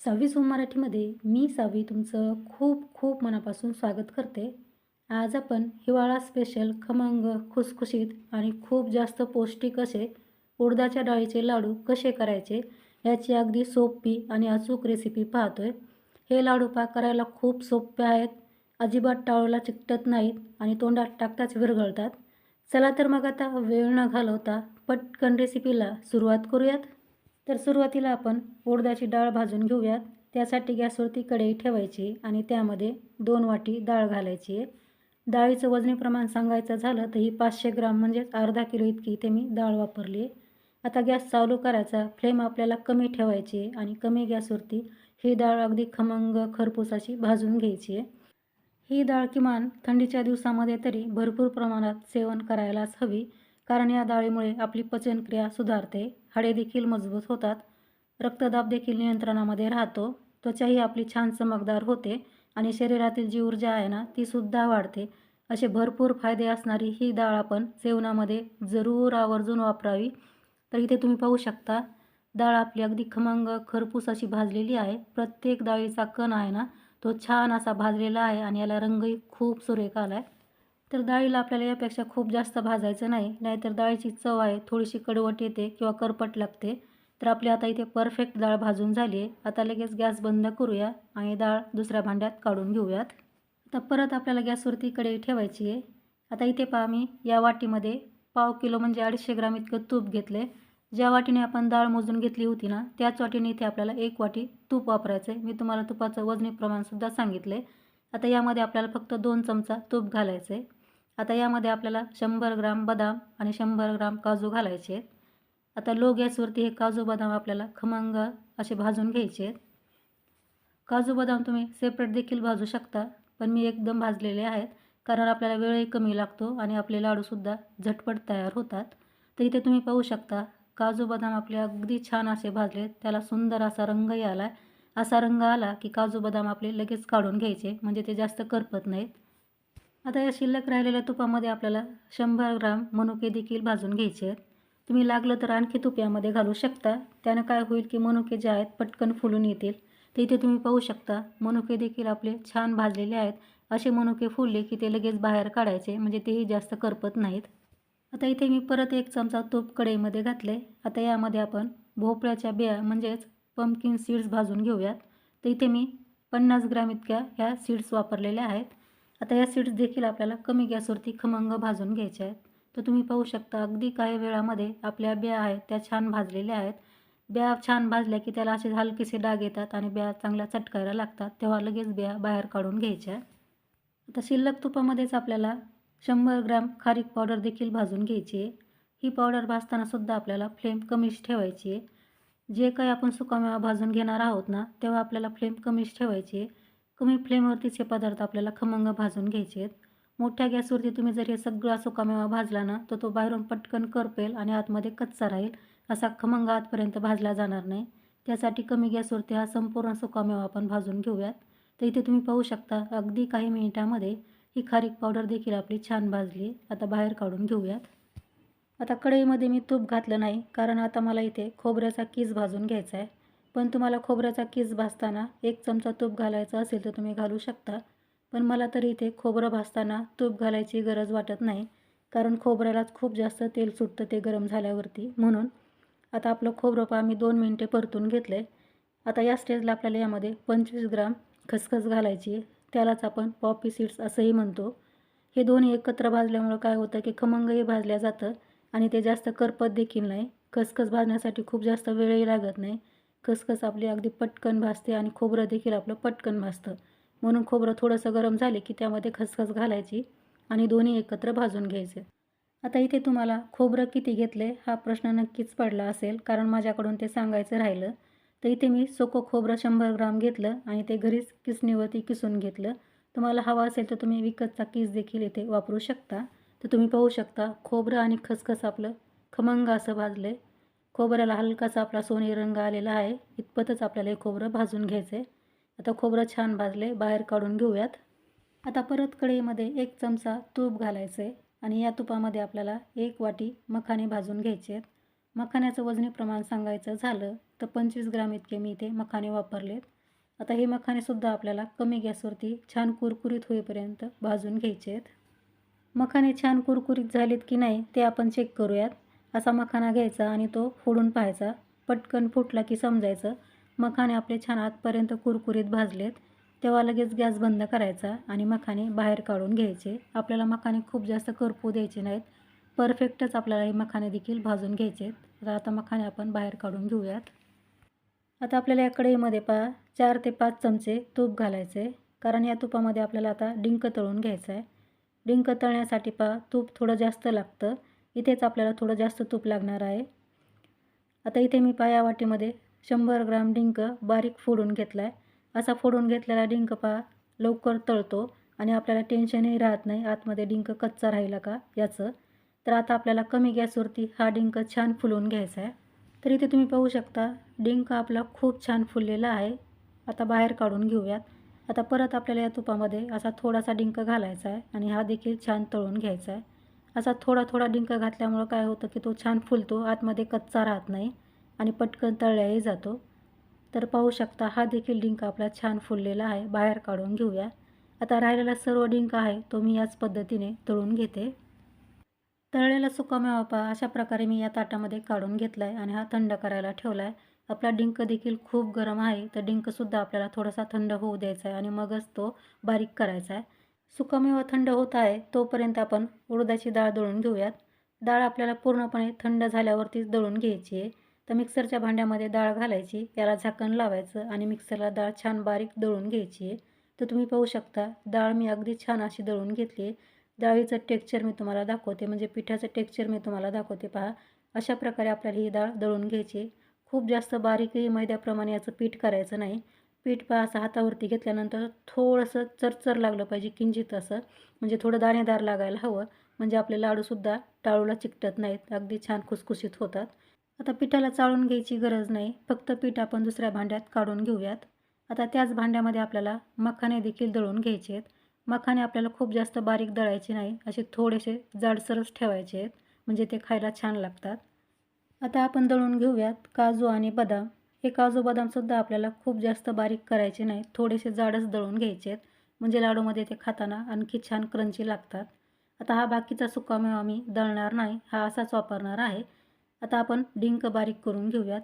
6वी सोम मराठीमध्ये मी सावी तुमचं खूप खूप मनापासून स्वागत करते. आज आपण हिवाळा स्पेशल खमंग, खुसखुशीत आणि खूप जास्त पौष्टिक असे उडदाच्या डाळीचे लाडू कसे करायचे याची अगदी सोपी आणि अचूक रेसिपी पाहतोय. हे लाडू करायला खूप सोपे आहेत, अजिबात टाळूला चिकटत नाहीत आणि तोंडात टाकताच विरघळतात. चला तर मग आता वेळ न घालवता पटकन रेसिपीला सुरुवात करूयात. तर सुरुवातीला आपण उडदाची डाळ भाजून घेऊयात. त्यासाठी गॅसवरती कढई ठेवायची आणि त्यामध्ये 2 वाटी डाळ घालायची आहे. डाळीचं वजनी प्रमाण सांगायचं झालं तर ही 500 ग्राम म्हणजेच अर्धा किलो इतकी इथे मी डाळ वापरली आहे. आता गॅस चालू करायचा, फ्लेम आपल्याला कमी ठेवायची आहे आणि कमी गॅसवरती ही डाळ अगदी खमंग खरपूस अशी भाजून घ्यायची आहे. ही डाळ किमान थंडीच्या दिवसामध्ये तरी भरपूर प्रमाणात सेवन करायलाच हवी, कारण या डाळीमुळे आपली पचनक्रिया सुधारते, हाडे देखील मजबूत होतात, रक्तदाब देखील नियंत्रणामध्ये राहतो, त्वचाही आपली छान चमकदार होते आणि शरीरातील जी ऊर्जा आहे ना तीसुद्धा वाढते. असे भरपूर फायदे असणारी ही डाळ आपण सेवनामध्ये जरूर आवर्जून वापरावी. तर इथे तुम्ही पाहू शकता डाळ आपली अगदी खमंग खरपूस अशी भाजलेली आहे. प्रत्येक डाळीचा कण आहे ना तो छान असा भाजलेला आहे आणि याला रंगही खूप सुरेख आला आहे. तर डाळीला आपल्याला यापेक्षा खूप जास्त भाजायचं नाही, नाहीतर डाळीची चव आहे थोडीशी कडवट येते किंवा करपट लागते. तर आपली आता इथे परफेक्ट डाळ भाजून झाली आहे. आता लगेच गॅस बंद करूया आणि डाळ दुसऱ्या भांड्यात काढून घेऊयात. आता परत आपल्याला गॅसवरती कढई ठेवायची आहे. आता इथे पहा मी या वाटीमध्ये पाव किलो म्हणजे 250 ग्राम इतकं तूप घेतले. ज्या वाटीने आपण डाळ मोजून घेतली होती ना त्याच वाटीने इथे आपल्याला 1 वाटी तूप वापरायचं आहे. मी तुम्हाला तुपाचं वजनी प्रमाणसुद्धा सांगितले. आता यामध्ये आपल्याला फक्त 2 चमचा तूप घालायचं आहे. आता यामध्ये आपल्याला 100 ग्राम बदाम आणि 100 ग्राम काजू घालायचे आहेत. आता लो गॅसवरती हे काजू बदाम आपल्याला खमंग असे भाजून घ्यायचे आहेत. काजू बदाम तुम्ही सेपरेट देखील भाजू शकता, पण मी एकदम भाजलेले आहेत, कारण आपल्याला वेळही कमी लागतो आणि आपले लाडूसुद्धा झटपट तयार होतात. तर इथे तुम्ही पाहू शकता काजू बदाम आपले अगदी छान असे भाजले, त्याला सुंदर असा रंगही आला आहे. असा रंग आला की काजू बदाम आपले लगेच काढून घ्यायचे, म्हणजे ते जास्त करपत नाहीत. आता या शिल्लक राहिलेल्या तुपामध्ये आपल्याला 100 ग्राम मनुके देखील भाजून घ्यायचे आहेत. तुम्ही लागलं तर आणखी तूप यामध्ये घालू शकता. त्यानं काय होईल की मनुके जे आहेत पटकन फुलून येतील. तर इथे तुम्ही पाहू शकता मनुके देखील आपले छान भाजलेले आहेत. असे मनुके फुलले की ते लगेच बाहेर काढायचे, म्हणजे तेही जास्त करपत नाहीत. आता इथे मी परत 1 चमचा तूप कढईमध्ये घातले. आता यामध्ये आपण भोपळ्याच्या बिया म्हणजेच पंपकिन सीड्स भाजून घेऊयात. तर इथे मी 50 ग्राम इतक्या ह्या सीड्स वापरलेल्या आहेत. आता या सीड्स देखील आपल्याला कमी गॅसवरती खमंग भाजून घ्यायच्या आहेत. तर तुम्ही पाहू शकता अगदी काही वेळामध्ये आपल्या बिया आहेत त्या छान भाजलेल्या आहेत. बिया छान भाजल्या की त्याला असे हलकेसे डाग येतात आणि बिया चांगल्या चटकायला लागतात, तेव्हा लगेच बिया बाहेर काढून घ्यायच्या. आता शिल्लक तुपामध्येच आपल्याला 100 ग्राम खारीक पावडर देखील भाजून घ्यायची आहे. ही पावडर भाजतानासुद्धा आपल्याला फ्लेम कमीच ठेवायची आहे. जे काही आपण सुकामेवा भाजून घेणार आहोत ना तेव्हा आपल्याला फ्लेम कमीच ठेवायची आहे. कमी फ्लेमवरतीच हे पदार्थ आपल्याला खमंग भाजून घ्यायचे आहेत. मोठ्या गॅसवरती तुम्ही जर हे सगळा सुकामेवा भाजला ना तर तो बाहेरून पटकन करपेल आणि आतमध्ये कच्चा राहील, असा खमंग आतपर्यंत भाजला जाणार नाही. त्यासाठी कमी गॅसवरती हा संपूर्ण सुकामेवा आपण भाजून घेऊयात. तर इथे तुम्ही पाहू शकता अगदी काही मिनिटामध्ये ही खारीक पावडर देखील आपली छान भाजली. आता बाहेर काढून घेऊयात. आता कढईमध्ये मी तूप घातलं नाही, कारण आता मला इथे खोबऱ्याचा कीस भाजून घ्यायचा आहे. पण तुम्हाला खोबऱ्याचा कीस भाजताना 1 चमचा तूप घालायचं असेल तर तुम्ही घालू शकता. पण मला तरी इथे खोबरं भाजताना तूप घालायची गरज वाटत नाही, कारण खोबऱ्यालाच खूप जास्त तेल सुटतं ते गरम झाल्यावरती. म्हणून आता आपलं खोबरं मी 2 मिनिटे परतून घेतलं आहे. आता या स्टेजला आपल्याला यामध्ये 25 ग्राम खसखस घालायची आहे. त्यालाच आपण पॉपी सीड्स असंही म्हणतो. हे दोन्ही एकत्र भाजल्यामुळं काय होतं की खमंगही भाजल्या जातं आणि ते जास्त करपत देखील नाही. खसखस भाजण्यासाठी खूप जास्त वेळही लागत नाही. खसखस आपली अगदी पटकन भाजते आणि खोबरं देखील आपलं पटकन भाजतं. म्हणून खोबरं थोडंसं गरम झाले की त्यामध्ये खसखस घालायची आणि दोन्ही एकत्र भाजून घ्यायचे. आता इथे तुम्हाला खोबरं किती घेतले हा प्रश्न नक्कीच पडला असेल, कारण माझ्याकडून ते सांगायचं राहिलं. तर इथे मी सुकं खोबरं 100 ग्राम घेतलं आणि ते घरीच किसणीवरती किसून घेतलं. तुम्हाला हवा असेल तर तुम्ही विकतचा कीस देखील इथे वापरू शकता. तर तुम्ही पाहू शकता खोबरं आणि खसखस आपलं खमंग असं भाजलं आहे. खोबऱ्याला हलकासा आपला सोनेरी रंग आलेला आहे. इतपतच आपल्याला हे खोबरं भाजून घ्यायचं आहे. आता खोबरं छान भाजले, बाहेर काढून घेऊयात. आता परत कढईमध्ये 1 चमचा तूप घालायचं आहे आणि या तुपामध्ये आपल्याला 1 वाटी मखाने भाजून घ्यायचे आहेत. मखाण्याचं वजनी प्रमाण सांगायचं झालं तर 25 ग्राम इतके मी इथे मखाणे वापरलेत. आता हे मखाणेसुद्धा आपल्याला कमी गॅसवरती छान कुरकुरीत होईपर्यंत भाजून घ्यायचे आहेत. मखाणे छान कुरकुरीत झालेत की नाही ते आपण चेक करूयात. असा मखाना घ्यायचा आणि तो फोडून पाहायचा. पटकन फुटला की समजायचं मखाणे आपले छान आतपर्यंत कुरकुरीत भाजलेत. तेव्हा लगेच गॅस बंद करायचा आणि मखाणे बाहेर काढून घ्यायचे. आपल्याला मखाणे खूप जास्त करपू द्यायचे नाहीत. परफेक्टच आपल्याला हे मखाणे देखील भाजून घ्यायचे आहेत. तर आता मखाणे आपण बाहेर काढून घेऊयात. आता आपल्याला या कढईमध्ये 4 ते 5 चमचे तूप घालायचे, कारण या तुपामध्ये आपल्याला आता डिंक तळून घ्यायचं आहे. डिंक तळण्यासाठी तूप थोडं जास्त लागतं. इथेच आपल्याला थोडं जास्त तूप लागणार आहे. आता इथे मी या वाटीमध्ये 100 ग्राम डिंक बारीक फोडून घेतला आहे. असा फोडून घेतलेला डिंक लवकर तळतो आणि आपल्याला टेन्शनही राहत नाही आतमध्ये डिंक कच्चा राहिला का याचं. तर आता आपल्याला कमी गॅसवरती हा डिंक छान फुलवून घ्यायचा आहे. तर इथे तुम्ही पाहू शकता डिंक आपला खूप छान फुललेला आहे. आता बाहेर काढून घेऊयात. आता परत आपल्याला या तुपामध्ये असा थोडासा डिंक घालायचा आहे आणि हा देखील छान तळून घ्यायचा आहे. असा थोडा थोडा डिंक घातल्यामुळं काय होतं की तो छान फुलतो, आतमध्ये कच्चा राहत नाही आणि पटकन तळल्याही जातो. तर पाहू शकता हा देखील डिंक आपला छान फुललेला आहे. बाहेर काढून घेऊया. आता राहिलेला सर्व डिंक आहे तो मी याच पद्धतीने तळून घेते. तळलेला सुकामेवा अशा प्रकारे मी या ताटामध्ये काढून घेतला आहे आणि हा थंड करायला ठेवला आहे. आपला डिंक देखील खूप गरम आहे, तर डिंकसुद्धा आपल्याला थोडासा थंड होऊ द्यायचा आहे आणि मगच तो बारीक करायचा आहे. सुकामेवा थंड होत आहे तोपर्यंत आपण उडदाची डाळ दळून घेऊयात. डाळ आपल्याला पूर्णपणे थंड झाल्यावरतीच दळून घ्यायची आहे. तर मिक्सरच्या भांड्यामध्ये डाळ घालायची, याला झाकण लावायचं आणि मिक्सरला डाळ छान बारीक दळून घ्यायची आहे. तर तुम्ही पाहू शकता डाळ मी अगदी छान अशी दळून घेतली आहे. डाळीचं टेक्स्चर मी तुम्हाला दाखवते, म्हणजे पिठाचं टेक्स्चर मी तुम्हाला दाखवते. अशा प्रकारे आपल्याला ही डाळ दळून घ्यायची. खूप जास्त बारीकही मैद्याप्रमाणे याचं पीठ करायचं नाही. पीठ असं हातावरती घेतल्यानंतर थोडंसं चरचर लागलं पाहिजे किंचित असं, म्हणजे थोडं दाणेदार लागायला हवं, म्हणजे आपले लाडूसुद्धा टाळूला चिकटत नाहीत, अगदी छान खुसखुशीत होतात. आता पिठाला चाळून घ्यायची गरज नाही, फक्त पीठ आपण दुसऱ्या भांड्यात काढून घेऊयात. आता त्याच भांड्यामध्ये आपल्याला मखाणे देखील दळून घ्यायचे आहेत. मखाणे आपल्याला खूप जास्त बारीक दळायचे नाही, असे थोडेसे जाडसरच ठेवायचे आहेत, म्हणजे ते खायला छान लागतात. आता आपण दळून घेऊयात काजू आणि बदाम. हे काजू बदामसुद्धा आपल्याला खूप जास्त बारीक करायचे नाही, थोडेसे जाडच दळून घ्यायचे आहेत, म्हणजे लाडूमध्ये ते खाताना आणखी छान क्रंची लागतात. आता हा बाकीचा सुकामेवा मी दळणार नाही, हा असाच वापरणार आहे. आता आपण डिंक बारीक करून घेऊयात.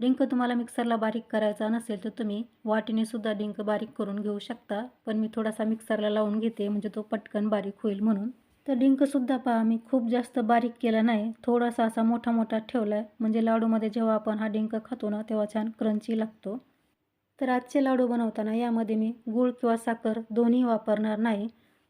डिंक तुम्हाला मिक्सरला बारीक करायचा नसेल तर तुम्ही वाटीनेसुद्धा डिंक बारीक करून घेऊ शकता, पण मी थोडासा मिक्सरला लावून घेते म्हणजे तो पटकन बारीक होईल म्हणून. तर डिंकसुद्धा मी खूप जास्त बारीक केला नाही, थोडासा असा मोठा मोठा ठेवला आहे, म्हणजे लाडूमध्ये जेव्हा आपण हा डिंक खातो ना तेव्हा छान क्रंची लागतो. तर आजचे लाडू बनवताना यामध्ये मी गूळ किंवा साखर दोन्ही वापरणार नाही.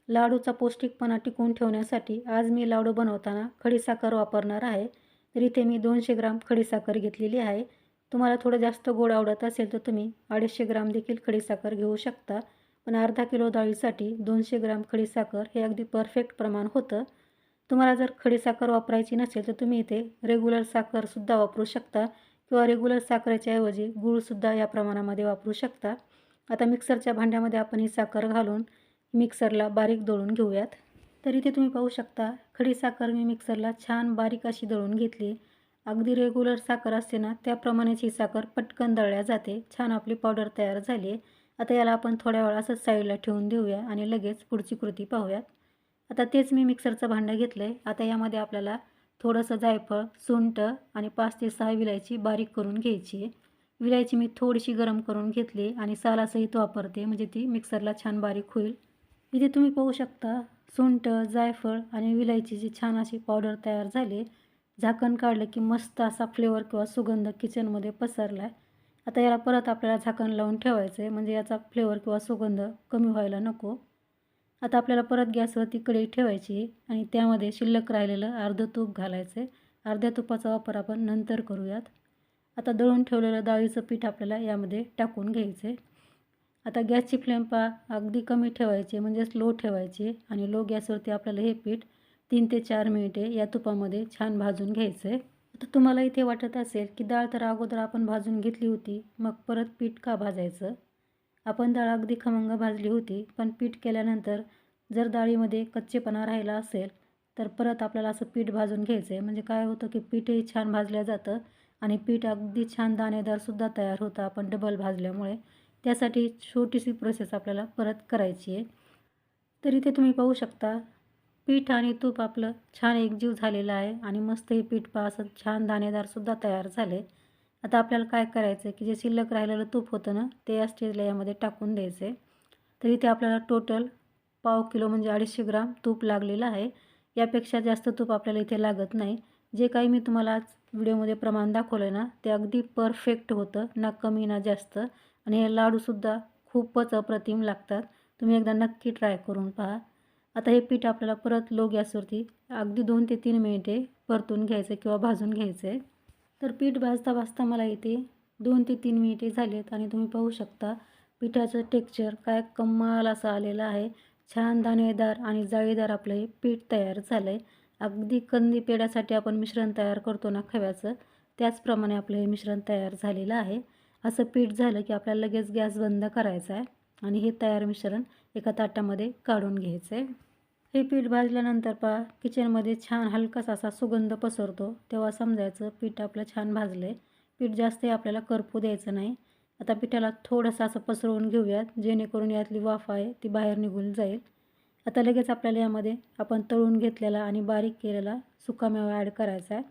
लाडूचा पौष्टिकपणा टिकवून ठेवण्यासाठी आज मी लाडू बनवताना खडीसाखर वापरणार आहे. तर इथे मी 200 ग्राम खडीसाखर घेतलेली आहे. तुम्हाला थोडं जास्त गोड आवडत असेल तर तुम्ही 250 ग्राम देखील खडीसाखर घेऊ शकता. पण अर्धा किलो डाळीसाठी 200 ग्राम खडीसाखर हे अगदी परफेक्ट प्रमाण होतं. तुम्हाला जर खडीसाखर वापरायची नसेल तर तुम्ही इथे रेग्युलर साखरसुद्धा वापरू शकता किंवा रेग्युलर साखरेच्या ऐवजी गूळसुद्धा या प्रमाणामध्ये वापरू शकता. आता मिक्सरच्या भांड्यामध्ये आपण ही साखर घालून मिक्सरला बारीक दळून घेऊयात. तर इथे तुम्ही पाहू शकता खडीसाखर मी मिक्सरला छान बारीक अशी दळून घेतली. अगदी रेग्युलर साखर असते ना त्याप्रमाणेच ही साखर पटकन दळल्या जाते. छान आपली पावडर तयार झाली आहे. आता याला आपण थोड्या वेळ असंच साईडला ठेवून देऊया आणि लगेच पुढची कृती पाहूयात. आता तेच मी मिक्सरचं भांडं घेतलं आहे. आता यामध्ये आपल्याला थोडंसं जायफळ, सुंठ आणि 5 ते 6 विलायची बारीक करून घ्यायची आहे. विलायची मी थोडीशी गरम करून घेतली आणि सालासहित वापरते, म्हणजे ती मिक्सरला छान बारीक होईल. इथे तुम्ही पाहू शकता सुंठ, जायफळ आणि विलायचीची छान अशी पावडर तयार झाली. झाकण काढलं की मस्त असा फ्लेवर किंवा सुगंध किचनमध्ये पसरला आहे. आता याला परत आपल्याला झाकण लावून ठेवायचं आहे, म्हणजे याचा फ्लेवर किंवा सुगंध कमी व्हायला नको. आता आपल्याला परत गॅसवरती कढई ठेवायची आणि त्यामध्ये शिल्लक राहिलेलं अर्धं तूप घालायचं आहे. अर्ध्या तुपाचा वापर आपण नंतर करूयात. आता दळून ठेवलेलं डाळीचं पीठ आपल्याला यामध्ये टाकून घ्यायचं आहे. आता गॅसची फ्लेम अगदी कमी ठेवायची, म्हणजे लो ठेवायची आणि लो गॅसवरती आपल्याला हे पीठ 3 ते 4 मिनिटे या तुपामध्ये छान भाजून घ्यायचं आहे. आता तुम्हाला इथे वाटत असेल की डाळ तर अगोदर आपण भाजून घेतली होती, मग परत पीठ का भाजायचं? आपण डाळ अगदी खमंग भाजली होती, पण पीठ केल्यानंतर जर डाळीमध्ये कच्चेपणा राहिला असेल तर परत आपल्याला असं पीठ भाजून घ्यायचं आहे. म्हणजे काय होतं की पीठही छान भाजलं जातं आणि पीठ अगदी छान दाणेदारसुद्धा तयार होतं आपण डबल भाजल्यामुळे. त्यासाठी छोटीशी प्रोसेस आपल्याला परत करायची आहे. तर इथे तुम्ही पाहू शकता पीठ आणि तूप आपलं छान एकजीव झालेलं आहे आणि मस्त हे पीठ पहा असं छान दाणेदारसुद्धा तयार झाले. आता आपल्याला काय करायचं आहे की जे शिल्लक राहिलेलं तूप होतं ना ते या स्टेजला यामध्ये टाकून द्यायचं आहे. तर इथे आपल्याला टोटल पाव किलो म्हणजे 250 ग्राम तूप लागलेलं आहे. यापेक्षा जास्त तूप आपल्याला इथे लागत नाही. जे काही मी तुम्हाला आज व्हिडिओमध्ये प्रमाण दाखवलं ना ते अगदी परफेक्ट होतं, ना कमी ना जास्त. आणि हे लाडूसुद्धा खूपच अप्रतिम लागतात. तुम्ही एकदा नक्की ट्राय करून पहा. आता हे पीठ आपल्याला परत लो गॅसवरती अगदी 2 ते 3 मिनिटे परतून घ्यायचं किंवा भाजून घ्यायचं आहे. तर पीठ भाजता भाजता मला इथे 2 ते 3 मिनिटे झालेत आणि तुम्ही पाहू शकता पिठाचं टेक्स्चर काय कमाल असं आलेलं आहे. छान दाणेदार आणि जाळीदार आपलं हे पीठ तयार झालं आहे. अगदी कंदी पेढ्यासाठी आपण मिश्रण तयार करतो ना खव्याचं, त्याचप्रमाणे आपलं हे मिश्रण तयार झालेलं आहे. असं पीठ झालं की आपल्याला लगेच गॅस बंद करायचा आहे आणि हे तयार मिश्रण एका ताटामध्ये काढून घ्यायचं आहे. हे पीठ भाजल्यानंतर पहा किचनमध्ये छान हलकासा असा सुगंध पसरतो, तेव्हा समजायचं पीठ आपलं छान भाजलं आहे. पीठ जास्तही आपल्याला करपू द्यायचं नाही. आता पिठाला थोडंसं असं पसरवून घेऊयात जेणेकरून यातली वाफ आहे ती बाहेर निघून जाईल. आता लगेच आपल्याला यामध्ये आपण तळून घेतलेला आणि बारीक केलेला सुकामेवा ॲड करायचा आहे.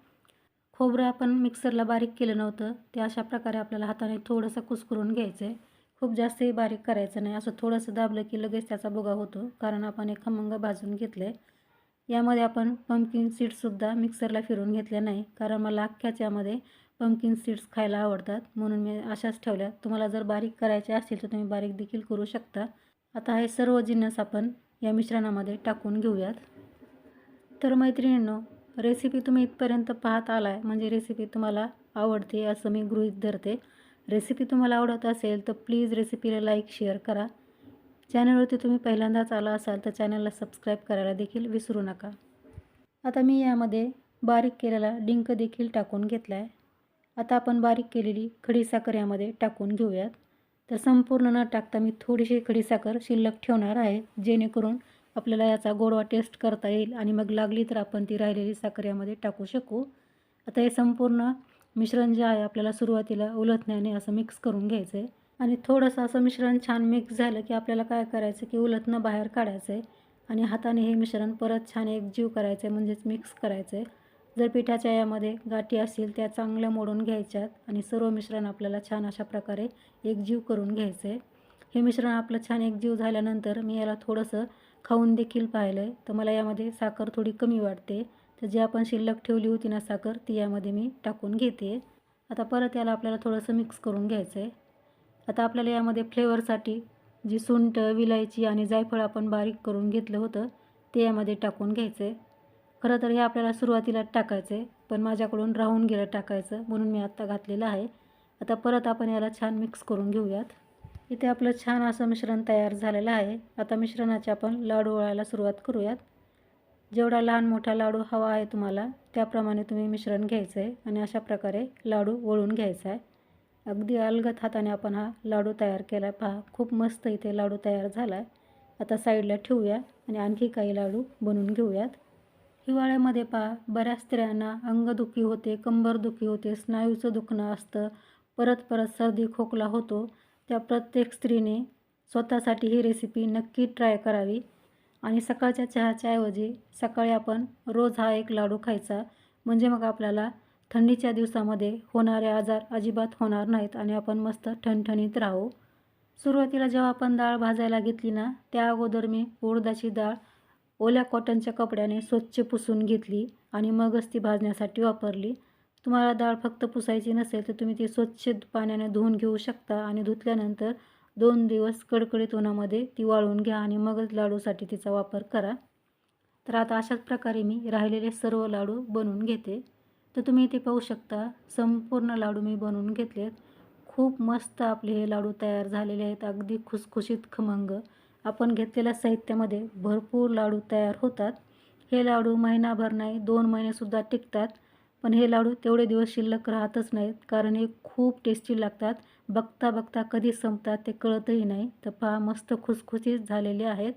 खोबरं आपण मिक्सरला बारीक केलं नव्हतं ते अशा प्रकारे आपल्याला हाताने थोडंसं कुस्करून घ्यायचं आहे. खूप जास्तही बारीक करायचं नाही. असं थोडंसं दाबलं की लगेच त्याचा भुगा होतो, कारण आपण हे खमंग भाजून घेतलं आहे. यामध्ये आपण पंपकिन सीड्ससुद्धा मिक्सरला फिरवून घेतले नाही, कारण मला अख्ख्याच यामध्ये पंपकिन सीड्स खायला आवडतात म्हणून मी अशाच ठेवल्या. तुम्हाला जर बारीक करायचे असतील तर तुम्ही बारीक देखील करू शकता. आता हे सर्व जिन्नस आपण या मिश्रणामध्ये टाकून घेऊयात. तर मैत्रिणींनो, रेसिपी तुम्ही इथपर्यंत पाहत आलाय म्हणजे रेसिपी तुम्हाला आवडते असं मी गृहीत धरते. रेसिपी तुम्हाला आवडत असेल तर प्लीज रेसिपीला लाईक शेअर करा. चॅनलवरती तुम्ही पहिल्यांदाच आला असाल तर चॅनलला सबस्क्राईब करायला देखील विसरू नका. आता मी यामध्ये बारीक केलेला डिंक देखील टाकून घेतला आहे. आता आपण बारीक केलेली खडीसाखर यामध्ये टाकून घेऊयात. तर संपूर्ण न टाकता मी थोडीशी खडीसाखर शिल्लक ठेवणार आहे, जेणेकरून आपल्याला याचा गोडवा टेस्ट करता येईल आणि मग लागली तर आपण ती राहिलेली साखर यामध्ये टाकू शकू. आता हे संपूर्ण मिश्रण जे आहे आपल्याला सुरुवातीला उलथण्याने असं मिक्स करून घ्यायचं आहे आणि थोडंसं असं मिश्रण छान मिक्स झालं की आपल्याला काय करायचं की उलथणं बाहेर काढायचं आहे आणि हाताने हे मिश्रण परत छान एकजीव करायचं आहे, म्हणजेच मिक्स करायचं आहे. जर पिठाच्या यामध्ये गाठी असतील त्या चांगल्या मोडून घ्यायच्यात आणि सर्व मिश्रण आपल्याला छान अशा प्रकारे एकजीव करून घ्यायचं आहे. हे मिश्रण आपलं छान एकजीव झाल्यानंतर मी याला थोडंसं खाऊन देखील पाहिलं आहे, तर मला यामध्ये साखर थोडी कमी वाटते. तर जी आपण शिल्लक ठेवली होती ना साखर, ती यामध्ये मी टाकून घेते. आता परत याला आपल्याला थोडंसं मिक्स करून घ्यायचं आहे. आता आपल्याला यामध्ये फ्लेवरसाठी जी सुंठ, विलायची आणि जायफळ आपण बारीक करून घेतलं होतं ते यामध्ये टाकून घ्यायचं आहे. खरं तर हे आपल्याला सुरुवातीला टाकायचं आहे, पण माझ्याकडून राहून गेलं टाकायचं म्हणून मी आत्ता घातलेलं आहे. आता परत आपण याला छान मिक्स करून घेऊयात. इथे आपलं छान असं मिश्रण तयार झालेलं आहे. आता मिश्रणाचे आपण लाडू वळायला सुरुवात करूयात. जेवढा लहान मोठा लाडू हवा आहे तुम्हाला त्याप्रमाणे तुम्ही मिश्रण घ्यायचं आहे आणि अशा प्रकारे लाडू वळून घ्यायचा आहे. अगदी अलगद हाताने आपण हा लाडू तयार केला आहे. पहा खूप मस्त इथे लाडू तयार झाला आहे. आता साईडला ठेवूया आणि आणखी काही लाडू बनवून घेऊयात. हिवाळ्यामध्ये पहा बऱ्याच स्त्रियांना अंगदुखी होते, कंबरदुखी होते, स्नायूचं दुखणं असतं, परत परत सर्दी खोकला होतो. त्या प्रत्येक स्त्रीने स्वतःसाठी ही रेसिपी नक्की ट्राय करावी आणि सकाळच्या चहाच्या ऐवजी सकाळी आपण रोज हा एक लाडू खायचा, म्हणजे मग आपल्याला थंडीच्या दिवसामध्ये होणारे आजार अजिबात होणार नाहीत आणि आपण मस्त ठणठणीत राहू. सुरुवातीला जेव्हा आपण डाळ भाजायला घेतली ना त्या अगोदर मी उडदाची डाळ ओल्या कॉटनच्या कपड्याने स्वच्छ पुसून घेतली आणि मगच ती भाजण्यासाठी वापरली. तुम्हाला डाळ फक्त पुसायची नसेल तर तुम्ही ती स्वच्छ पाण्याने धुवून घेऊ शकता आणि धुतल्यानंतर 2 दिवस कडकडीत उन्हामध्ये ती वाळवून घ्या आणि मगच लाडूसाठी तिचा वापर करा. तर आता अशाच प्रकारे मी राहिलेले सर्व लाडू बनवून घेते. तर तुम्ही इथे पाहू शकता संपूर्ण लाडू मी बनवून घेतलेत. खूप मस्त आपले हे लाडू तयार झालेले आहेत, अगदी खुसखुशीत खमंग. आपण घेतलेल्या साहित्यामध्ये भरपूर लाडू तयार होतात. हे लाडू महिनाभर नाही 2 महिनेसुद्धा टिकतात. पण हे लाडू तेवढे दिवस शिल्लक राहतच नाहीत, कारण हे खूप टेस्टी लागतात. बघता बघता कधी संपतात ते कळतही नाही. तर पहा मस्त खुसखुशीत झालेले आहेत.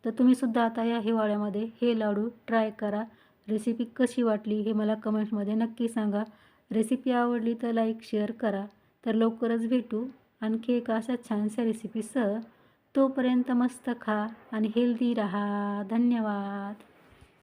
तर तुम्हीसुद्धा आता या हिवाळ्यामध्ये हे लाडू ट्राय करा. रेसिपी कशी वाटली हे मला कमेंट्समध्ये नक्की सांगा. रेसिपी आवडली तर लाईक शेअर करा. तर लवकरच भेटू आणखी एका अशा छानशा रेसिपीसह. तोपर्यंत मस्त खा आणि हेल्दी राहा. धन्यवाद.